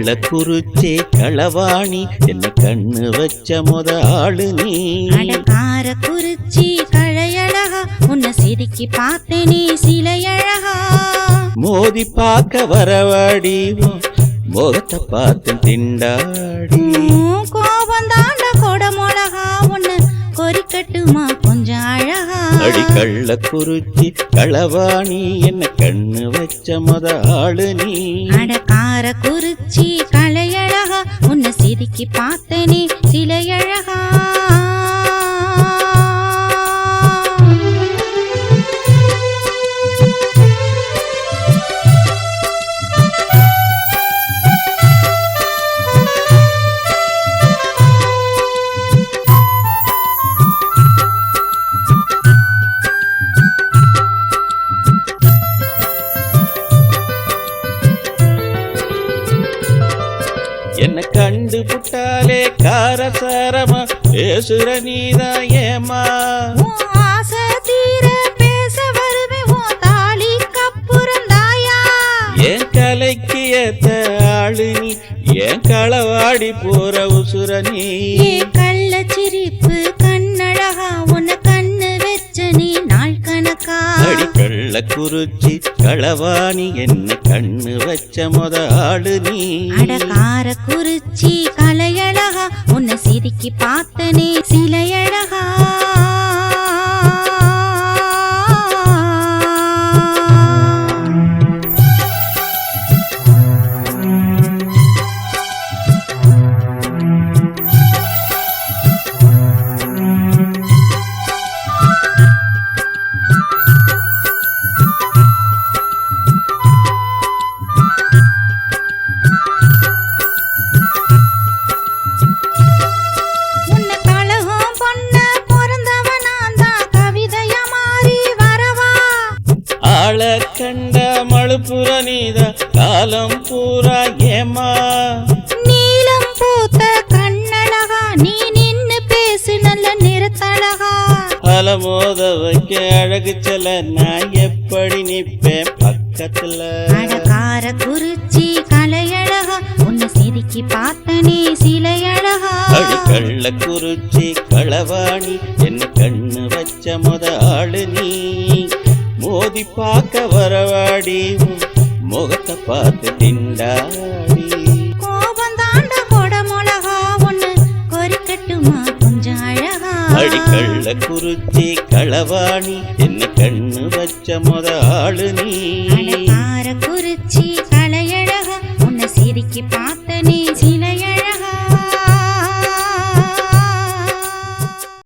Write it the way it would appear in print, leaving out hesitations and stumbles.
கள்ளக்குறிச்சி களவாணி என்ன கண்ணு வச்ச முத ஆளு நீ. காரக்குறிச்சி கழையழகா உன்னை சிரிக்கி பார்த்தேனே சிலையழகா. மோதி பார்க்க வரவாடி முகத்தை பார்த்து திண்டாடி. கோபம் தாண்ட கொடமொழகா உன்னை கொறிக்கட்டுமா கொஞ்சம் அழகா. அடி கள்ளக்குறிச்சி களவாணி என்ன கண்ணு வச்ச முத ஆளு நீ. காரக்குறிச்சி கழையழகா உன்னை சிரிக்கி பார்த்தேனே சிலையழகா. என்ன கண்டு புட்டாலே காரசாரமா பேசுற நீதா ஏமா. ஆசை தீர பேச வருவே உன் தாலி கப்புறந்தாயா. என் கலைக்கு ஏத்த ஆளு நீ என் களவாடி போற உசுர நீ. கள்ள சிரிப்பு கண்ணழகா உன்னை கண்ணு வச்ச நீ நாள் கணக்கா. அடி கள்ளக்குறிச்சி களவாணி என்ன கண்ணு வச்ச முத ஆளு நீ. காரக்குறிச்சி கலையழகா உன்னை சிரிக்கி பார்த்தனே சிலையழகா. கண்ட மழுப்புற நீதா காலம் பூரா ஏமா. நீலம் பூத்த கண்ணழகா நீ நின்னு பேசு நல்ல நிறத்தழகா. அலமோத வைக்க அழகு செல்ல நான் எப்படி நிப்பேன் பக்கத்துல. காரக்குறிச்சி கலையழகா உன்னை சிரிக்கி பார்த்தனே சிலையழகா. அடி கள்ளக்குறிச்சி களவாணி என்ன கண்ணு வச்ச முத ஆளு நீ. மோதி பார்க்க வரவாடி முகத்தை பார்த்து திண்டாடி. கோபம் தாண்ட கொடமொழகா உன்னை கொறிக்கட்டுமா கொஞ்சம் அழகா. அடி கள்ளக்குறிச்சி களவாணி என்ன கண்ணு வச்ச முத ஆளு நீ. காரக்குறிச்சி